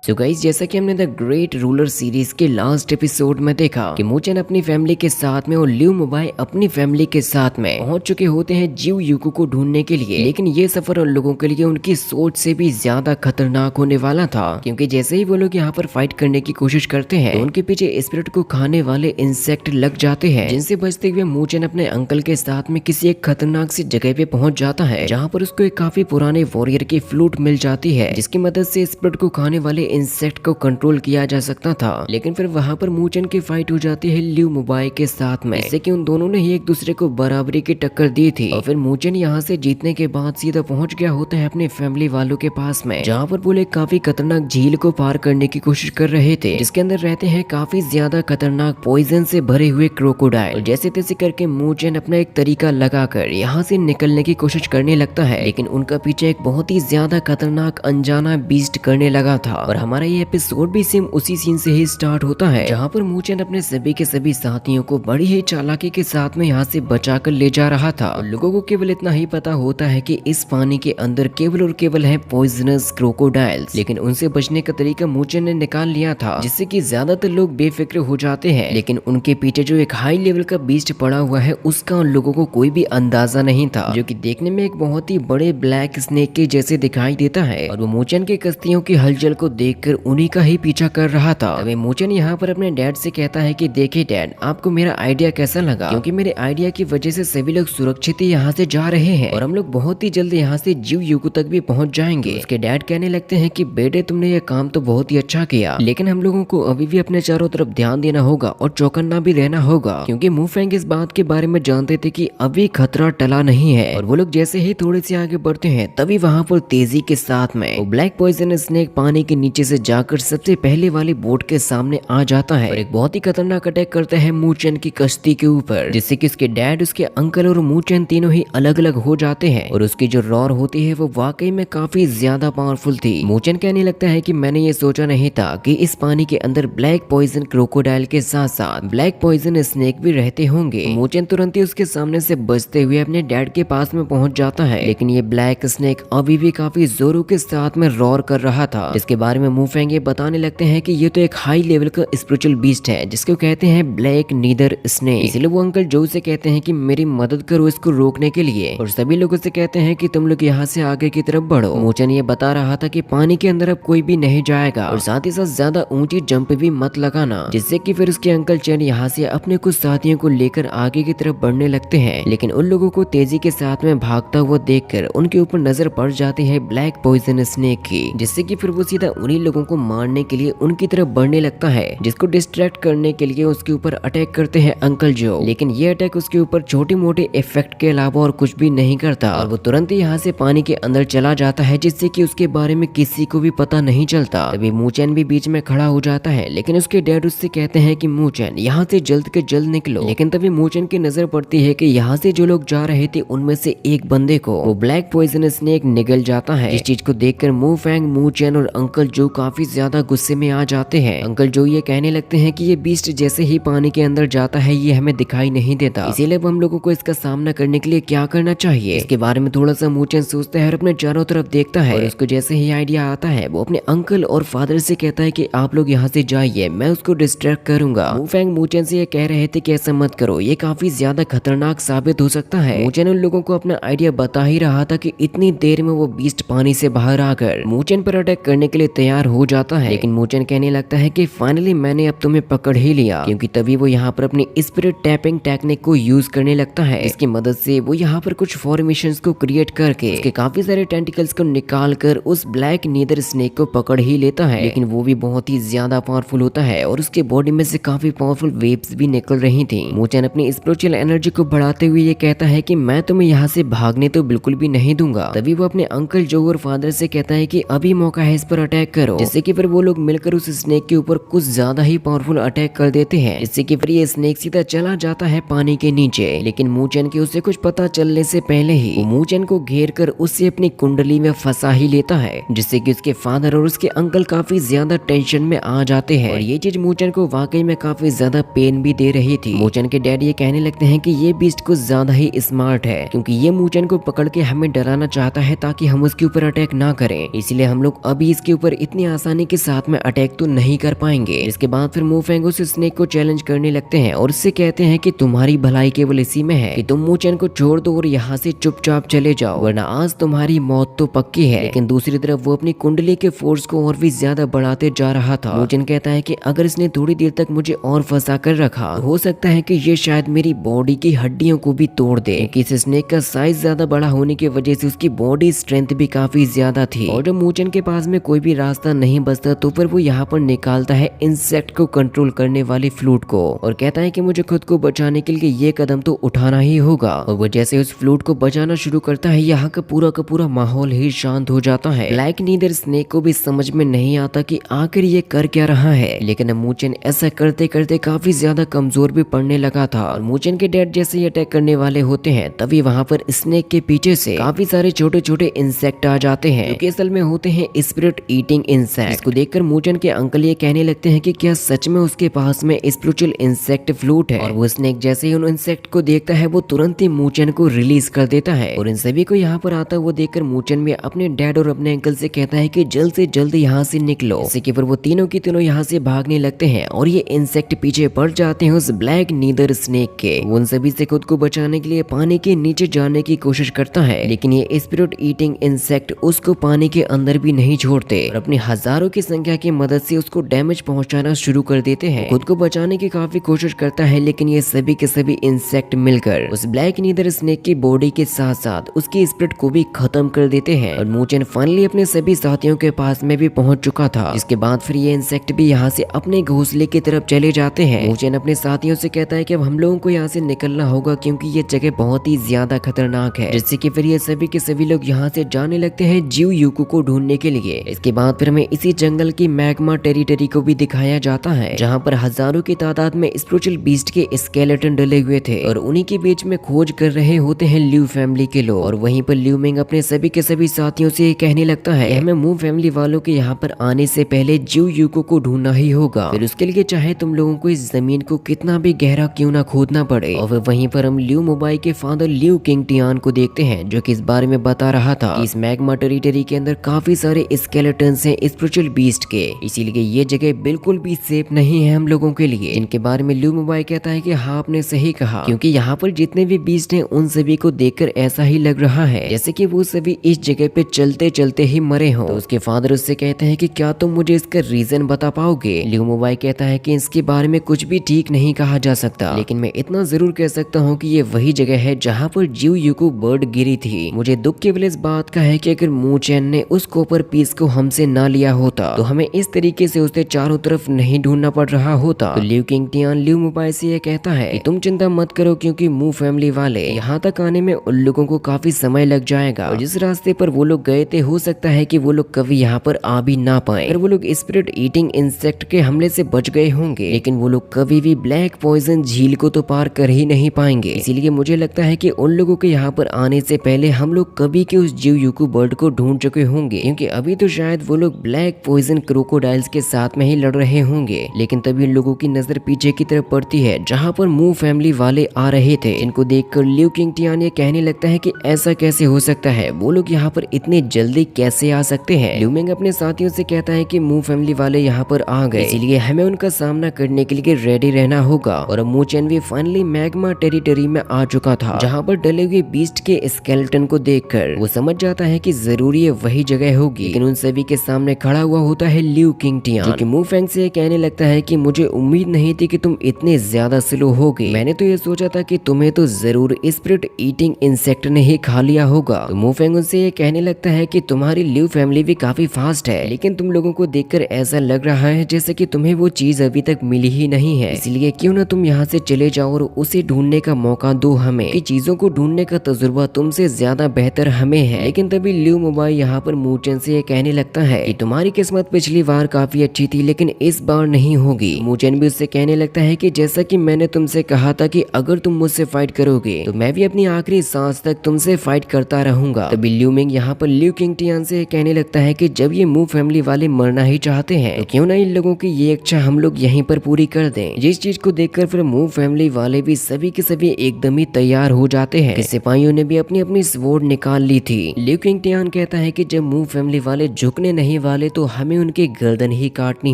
So guys, जैसा कि हमने द ग्रेट रूलर सीरीज के लास्ट एपिसोड में देखा कि मूचेन अपनी फैमिली के साथ में और ल्यू मोबाई अपनी फैमिली के साथ में पहुंच चुके होते हैं जियो यूको को ढूंढने के लिए। लेकिन ये सफर उन लोगों के लिए उनकी सोच से भी ज्यादा खतरनाक होने वाला था, क्योंकि जैसे ही वो लोग यहाँ पर फाइट करने की कोशिश करते हैं तो उनके पीछे स्पिरिट को खाने वाले इंसेक्ट लग जाते हैं, जिनसे बचते हुए मूचेन अपने अंकल के साथ में किसी एक खतरनाक सी जगह पे पहुंच जाता है, जहाँ पर उसको एक काफी पुराने वॉरियर की फ्लूट मिल जाती है, जिसकी मदद से स्पिरिट को खाने वाले इंसेक्ट को कंट्रोल किया जा सकता था। लेकिन फिर वहां पर मूचेन की फाइट हो जाती है ल्यू मोबाई के साथ में, इससे कि उन दोनों ने ही एक दूसरे को बराबरी की टक्कर दी थी। और फिर मूचेन यहाँ से जीतने के बाद सीधा पहुंच गया होता है अपने फैमिली वालों के पास में, जहाँ पर वो लोग काफी खतरनाक झील को पार करने की कोशिश कर रहे थे, जिसके अंदर रहते हैं काफी ज्यादा खतरनाक पॉइजन से भरे हुए क्रोकोडाइल। जैसे तैसे करके मूचेन अपना एक तरीका लगाकर यहाँ से निकलने की कोशिश करने लगता है, लेकिन उनका पीछे एक बहुत ही ज्यादा खतरनाक अनजाना बीस्ट करने लगा था। और हमारा ये एपिसोड भी सेम उसी सीन से ही स्टार्ट होता है, जहाँ पर मूचेन अपने सभी के सभी साथियों को बड़ी ही चालाकी के साथ में यहाँ से बचाकर ले जा रहा था। लोगों को केवल इतना ही पता होता है कि इस पानी के अंदर केवल और केवल है पॉइजनस क्रोकोडाइल्स, लेकिन उनसे बचने का तरीका मूचेन ने निकाल लिया था, जिससे कि ज्यादातर लोग बेफिक्र हो जाते हैं। लेकिन उनके पीछे जो एक हाई लेवल का बीस्ट पड़ा हुआ है उसका उन लोगों को कोई भी अंदाजा नहीं था, जो कि देखने में एक बहुत ही बड़े ब्लैक स्नेक के जैसे दिखाई देता है। और वो मूचेन के कश्तियों की हलचल को देखकर उन्हीं का ही पीछा कर रहा था। तभी मूचेन यहाँ पर अपने डैड से कहता है कि देखिए डैड, आपको मेरा आइडिया कैसा लगा, क्योंकि मेरे आइडिया की वजह से सभी लोग सुरक्षित ही यहाँ से जा रहे हैं और हम लोग बहुत ही जल्द यहाँ से जियो यूको तक भी पहुँच जाएंगे। उसके डैड कहने लगते हैं कि बेटे, तुमने ये काम तो बहुत ही अच्छा किया, लेकिन हम लोगों को अभी भी अपने चारों तरफ ध्यान देना होगा और चौकन्ना भी रहना होगा, क्योंकि मुफेंग इस बात के बारे में जानते थे कि अभी खतरा टला नहीं है। और वो लोग जैसे ही थोड़े से आगे बढ़ते हैं तभी वहाँ पर तेजी के साथ में वो ब्लैक पॉइजन स्नेक पानी के नीचे से जाकर सबसे पहले वाली बोट के सामने आ जाता है और एक बहुत ही खतरनाक अटैक करता है मूचेन की कश्ती के ऊपर, जिससे कि उसके डैड, उसके अंकल और मूचेन तीनों ही अलग अलग हो जाते हैं। और उसकी जो रॉर होती है वो वाकई में काफी ज्यादा पावरफुल थी। मूचेन कहने लगता है कि मैंने ये सोचा नहीं था कि इस पानी के अंदर ब्लैक पॉइजन क्रोकोडाइल के साथ साथ ब्लैक पॉइजन स्नेक भी रहते होंगे। मूचेन तुरंत ही उसके सामने से बचते हुए अपने डैड के पास में पहुंच जाता है, लेकिन ये ब्लैक स्नेक अभी भी काफी जोरों के साथ में रॉर कर रहा था, जिसके बारे में मुफेंग ये बताने लगते हैं कि ये तो एक हाई लेवल का स्पिरिचुअल बीस्ट है जिसको कहते हैं ब्लैक नीदर स्नेक। इसलिए वो अंकल जो से कहते हैं कि मेरी मदद करो इसको रोकने के लिए, और सभी लोगों से कहते हैं कि तुम लोग यहाँ से आगे की तरफ बढ़ो। मूचेन ये बता रहा था कि पानी के अंदर अब कोई भी नहीं जाएगा और साथ ही साथ ज्यादा ऊंची जंप भी मत लगाना, जिससे कि फिर उसके अंकल चैन यहाँ से अपने कुछ साथियों को लेकर आगे की तरफ बढ़ने लगते हैं। लेकिन उन लोगों को तेजी के साथ में भागता हुआ देखकर उनके ऊपर नजर पड़ जाती है ब्लैक पॉइजन स्नेक की, जिससे कि फिर वो सीधा उन्हीं लोगों को मारने के लिए उनकी तरफ बढ़ने लगता है, जिसको डिस्ट्रैक्ट करने के लिए उसके ऊपर अटैक करते हैं अंकल जो। लेकिन ये अटैक उसके ऊपर छोटे मोटे इफेक्ट के अलावा और कुछ भी नहीं करता और वो तुरंत ही यहाँ से पानी के अंदर चला जाता है, जिससे कि उसके बारे में किसी को भी पता नहीं चलता। तभी मूचेन भी बीच में खड़ा हो जाता है, लेकिन उसके डैड उससे कहते हैं कि मूचेन यहाँ से जल्द के जल्द निकलो। लेकिन तभी मूचेन की नजर पड़ती है कि यहाँ से जो लोग जा रहे थे उनमें से एक बंदे को वो ब्लैक पॉइजन स्नेक निगल जाता है। इस चीज को देखकर मुफेंग, मूचेन और अंकल जो काफी ज्यादा गुस्से में आ जाते हैं। अंकल जो ये कहने लगते हैं कि ये बीस्ट जैसे ही पानी के अंदर जाता है ये हमें दिखाई नहीं देता, इसीलिए अब हम लोगों को इसका सामना करने के लिए क्या करना चाहिए। इसके बारे में थोड़ा सा मूचेन सोचता है और अपने चारों तरफ देखता है, और उसको जैसे ही आइडिया आता है वो अपने अंकल और फादर से कहता है कि आप लोग यहाँ से जाइए, मैं उसको डिस्ट्रैक्ट करूंगा। मुफेंग मूचेन से ये कह रहे थे कि ऐसा मत करो, ये काफी ज्यादा खतरनाक साबित हो सकता है। मूचेन उन लोगों को अपना आइडिया बता ही रहा था कि इतनी देर में वो बीस्ट पानी से बाहर आकर मूचेन पर अटैक करने के लिए तैयार हो जाता है। लेकिन मूचेन कहने लगता है कि फाइनली मैंने अब तुम्हें पकड़ ही लिया, क्योंकि तभी वो यहाँ पर अपनी स्पिरिट टैपिंग टेक्निक को यूज करने लगता है। इसकी मदद से वो यहाँ पर कुछ फॉर्मेशंस को क्रिएट करके उसके काफी सारे टेंटिकल्स को निकाल कर उस ब्लैक नीदर स्नेक को पकड़ ही लेता है। लेकिन वो भी बहुत ही ज्यादा पावरफुल होता है और उसके बॉडी में से काफी पावरफुल वेव्स भी निकल रही थी। मूचेन अपनी स्पिरिचुअल एनर्जी को बढ़ाते हुए ये कहता है कि मैं तुम्हें यहाँ से भागने तो बिल्कुल भी नहीं दूंगा। तभी वो अपने अंकल जो और फादर से कहता है कि अभी मौका है, इस पर अटैक करो, जिससे कि फिर वो लोग मिलकर उस स्नेक के ऊपर कुछ ज्यादा ही पावरफुल अटैक कर देते हैं, जिससे कि फिर ये स्नेक सीधा चला जाता है पानी के नीचे। लेकिन मूचेन के उसे कुछ पता चलने से पहले ही वो मूचेन को घेर कर उससे अपनी कुंडली में फंसा ही लेता है, जिससे कि उसके फादर और उसके अंकल काफी ज्यादा टेंशन में आ जाते हैं। और ये चीज मूचेन को वाकई में काफी ज्यादा पेन भी दे रही थी। मूचेन के डैड ये कहने लगते हैं कि ये बीस्ट कुछ ज्यादा ही स्मार्ट है, क्योंकि ये मूचेन को पकड़ के हमें डराना चाहता है ताकि हम उसके ऊपर अटैक ना करें, इसलिए हम लोग अभी इसके ऊपर इतनी इतनी आसानी के साथ में अटैक तो नहीं कर पाएंगे। इसके बाद फिर मू फेंग उस स्नेक को चैलेंज करने लगते हैं और उससे कहते हैं कि तुम्हारी भलाई केवल इसी में है कि तुम मू चैन को छोड़ दो और यहाँ से चुपचाप चले जाओ, वरना आज तुम्हारी मौत तो पक्की है। लेकिन दूसरी तरफ वो अपनी कुंडली के फोर्स को और भी ज्यादा बढ़ाते जा रहा था। मू चैन कहता है कि अगर इसने थोड़ी देर तक मुझे और फंसा कर रखा तो हो सकता है कि ये शायद मेरी बॉडी की हड्डियों को भी तोड़ दे, क्योंकि इस स्नेक का साइज ज्यादा बड़ा होने की वजह से उसकी बॉडी स्ट्रेंथ भी काफी ज्यादा थी। और जब मू चैन के पास में कोई भी रास्ता नहीं बचता तो फिर वो यहाँ पर निकालता है इंसेक्ट को कंट्रोल करने वाली फ्लूट को और कहता है कि मुझे खुद को बचाने के लिए ये कदम तो उठाना ही होगा। और वो जैसे उस फ्लूट को बचाना शुरू करता है, यहाँ का पूरा माहौल ही शांत हो जाता है। ब्लैक नीदर स्नेक को भी समझ में नहीं आता कि आखिर ये कर क्या रहा है, लेकिन मू चैन ऐसा करते करते काफी ज्यादा कमजोर भी पड़ने लगा था। और मू चैन के डैड जैसे ही अटैक करने वाले होते हैं तभी वहाँ पर स्नेक के पीछे से काफी सारे छोटे छोटे इंसेक्ट आ जाते हैं, जो कि असल में होते हैं स्पिरिट ईटिंग इंसेक्ट। इसको देखकर मू चैन के अंकल ये कहने लगते हैं कि क्या सच में उसके पास में स्पिरिचुअल इंसेक्ट फ्लूट है। और वो स्नेक जैसे ही उन इंसेक्ट को देखता है वो तुरंत ही मू चैन को रिलीज कर देता है। और इन सभी को यहाँ पर आता वो देखकर मू चैन भी अपने डैड और अपने अंकल से कहता है कि जल्द से जल्द यहाँ से निकलो। इससे कि फिर वो तीनों की तीनों यहाँ से भागने लगते हैं और ये इंसेक्ट पीछे पड़ जाते हैं उस ब्लैक नीदर स्नेक के। वो उन सभी से खुद को बचाने के लिए पानी के नीचे जाने की कोशिश करता है, लेकिन ये स्पिरिट ईटिंग इंसेक्ट उसको पानी के अंदर भी नहीं छोड़ते और अपनी हजारों की संख्या की मदद से उसको डैमेज पहुंचाना शुरू कर देते हैं। खुद को बचाने की काफी कोशिश करता है, लेकिन ये सभी के सभी इंसेक्ट मिलकर उस ब्लैक नीदर स्नेक की बॉडी के साथ साथ उसकी स्पिरिट को भी खत्म कर देते हैं। और मू चैन फाइनली अपने सभी साथियों के पास में भी पहुंच चुका था। इसके बाद फिर ये इंसेक्ट भी यहाँ से अपने घोंसले की तरफ चले जाते हैं। मू चैन अपने साथियों से कहता है कि अब हम लोगों को यहाँ से निकलना होगा, क्योंकि ये जगह बहुत ही ज्यादा खतरनाक है। जिससे कि फिर ये सभी के सभी लोग यहाँ से जाने लगते हैं जियो यूको को ढूंढने के लिए। इसके बाद फिर हमें इसी जंगल की मैग्मा टेरिटरी को भी दिखाया जाता है, जहाँ पर हजारों की तादाद में स्पिरिचुअल बीस्ट के स्केलेटन डले हुए थे और उन्हीं के बीच में खोज कर रहे होते हैं ल्यू फैमिली के लोग। और वहीं पर ल्यू मिंग अपने सभी के सभी साथियों से कहने लगता है हमें मू फैमिली वालों के यहाँ पर आने से पहले जियो यूको को ढूंढना ही होगा, फिर उसके लिए चाहे तुम लोगों को इस जमीन को कितना भी गहरा क्यों ना खोदना पड़े। और फिर वहीं पर हम ल्यू मोबाई के फादर ल्यू किंग टियान को देखते हैं, जो कि इस बारे में बता रहा था कि इस मैग्मा टेरिटरी के अंदर काफी सारे स्केलेटन्स हैं स्पिरिचुअल बीस्ट के, इसीलिए ये जगह बिल्कुल भी सेफ नहीं है हम लोगों के लिए। इनके बारे में ल्यू मोबाई कहता है कि हाँ आपने सही कहा, क्योंकि यहाँ पर जितने भी बीस्ट हैं उन सभी को देखकर ऐसा ही लग रहा है जैसे कि वो सभी इस जगह पे चलते चलते ही मरे हों। तो उसके फादर उससे कहते हैं कि क्या तुम मुझे इसका रीजन बता पाओगे। ल्यू मोबाई कहता है कि इसके बारे में कुछ भी ठीक नहीं कहा जा सकता, लेकिन मैं इतना जरूर कह सकता हूँ कि ये वही जगह है जहाँ पर जियो यूको बर्ड गिरी थी। मुझे दुख केवल इस बात का है कि अगर मू चैन ने उस कॉपर पीस को हमसे ना लिया होता तो हमें इस तरीके से उसे चारों तरफ नहीं ढूंढना पड़ रहा होता। तो ल्यू किंग टियान ल्यू मोबाई से ये कहता है कि तुम चिंता मत करो, क्योंकि मू फैमिली वाले यहाँ तक आने में उन लोगों को काफी समय लग जाएगा और जिस रास्ते पर वो लोग गए थे हो सकता है कि वो लोग कभी यहाँ पर आ भी ना पाए। अगर वो लोग स्पिरिट ईटिंग इंसेक्ट के हमले से बच गए होंगे, लेकिन वो लोग कभी भी ब्लैक पॉइजन झील को तो पार कर ही नहीं पाएंगे। इसीलिए मुझे लगता है कि उन लोगों के यहाँ पर आने से पहले हम लोग कभी के उस जियो यूको बर्ड को ढूंढ चुके होंगे, क्योंकि अभी तो शायद वो लोग ब्लैक पॉइजन क्रोकोडाइल्स के साथ में ही लड़ रहे होंगे। लेकिन तभी उन लोगों की नजर पीछे की तरफ पड़ती है जहाँ पर मू फैमिली वाले आ रहे थे, जिनको देखकर ल्यू किंग टियान ये कहने लगता है कि ऐसा कैसे हो सकता है, वो लोग यहाँ पर इतने जल्दी कैसे आ सकते हैं। ल्यू मिंग अपने साथियों से कहता है कि मू फैमिली वाले यहाँ पर आ गए, इसीलिए हमें उनका सामना करने के लिए रेडी रहना होगा। और मू चैन भी फाइनली मैग्मा टेरिटरी में आ चुका था, जहाँ पर डले हुए बीस्ट के स्केलेटन को देखकर वो समझ जाता है कि जरूरी है वही जगह होगी। लेकिन उन सभी के सामने खड़ा हुआ होता है ल्यू किंग टियान, जो कि मू फेंग से कहने लगता है कि मुझे उम्मीद नहीं थी कि तुम इतने ज्यादा स्लो होगे। मैंने तो ये सोचा था कि तुम्हें तो जरूर स्पिरिट ईटिंग इंसेक्ट ने ही खा लिया होगा। तो मू फेंग उनसे ये कहने लगता है कि तुम्हारी ल्यू फैमिली भी काफी फास्ट है, लेकिन तुम लोगों को देखकर ऐसा लग रहा है जैसे कि तुम्हें वो चीज अभी तक मिली ही नहीं है, इसलिए क्यों ना तुम यहाँ से चले जाओ और उसे ढूंढने का मौका दो हमें, कि चीजों को ढूंढने का तजुर्बा तुमसे ज्यादा बेहतर हमें है। लेकिन तभी ल्यू मोबाई यहाँ पर मू चैन से ये कहने लगता है कि तुम्हारी किस्मत पिछली बार काफी अच्छी थी, लेकिन इस बार नहीं होगी। मू चैन भी उससे कहने लगता है कि जैसा कि मैंने तुमसे कहा था कि अगर तुम मुझसे फाइट करोगे तो मैं भी अपनी आखिरी सांस तक तुमसे फाइट करता रहूंगा। तभी ल्यू मिंग यहाँ पर ल्यू किंग टियान से कहने लगता है कि जब ये मू फैमिली वाले मरना ही चाहते हैं तो क्यों ना इन लोगों की ये इच्छा हम लोग यहीं पर पूरी कर दें। जिस चीज को देखकर फिर मू फैमिली वाले भी सभी के सभी एकदम ही तैयार हो जाते हैं। सिपाहियों ने भी अपनी अपनी स्वॉर्ड निकाल ली थी। ल्यू किंग टियान कहता है कि जब मू फैमिली वाले झुकने नहीं वाले तो हमें उनके गर्दन ही काटनी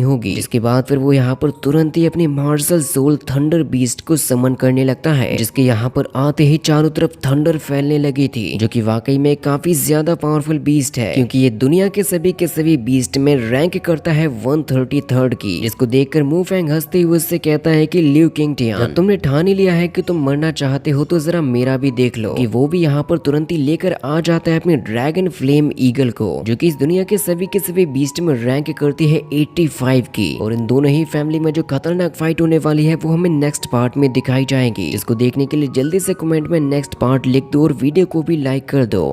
होगी। इसके बाद फिर वो यहाँ पर तुरंत ही अपनी मार्शल सोल थंडर बीस्ट को समन करने लगता है, जिसके यहाँ पर आते ही चारों तरफ थंडर फैलने लगी थी, जो कि वाकई में काफी ज्यादा पावरफुल बीस्ट है, क्योंकि ये दुनिया के सभी बीस्ट में रैंक करता है 133 की। जिसको देखकर मुफैंग हंसते हुए उससे कहता है कि लियू किंगटियान, तुमने ठान ही लिया है कि तुम मरना चाहते हो तो जरा मेरा भी देख लो। कि वो भी यहाँ पर तुरंत ही लेकर आ जाता है अपने ड्रैगन फ्लेम ईगल को, जो कि इस दुनिया के सभी बीस्ट में रैंक करती है 85 की। और इन दोनों ही फैमिली में जो खतरनाक फाइट होने वाली है वो हमें नेक्स्ट पार्ट में दिखाई जाएगी। जिसको देखने के लिए जल्दी से कमेंट में नेक्स्ट पार्ट लिख दो और वीडियो को भी लाइक कर दो।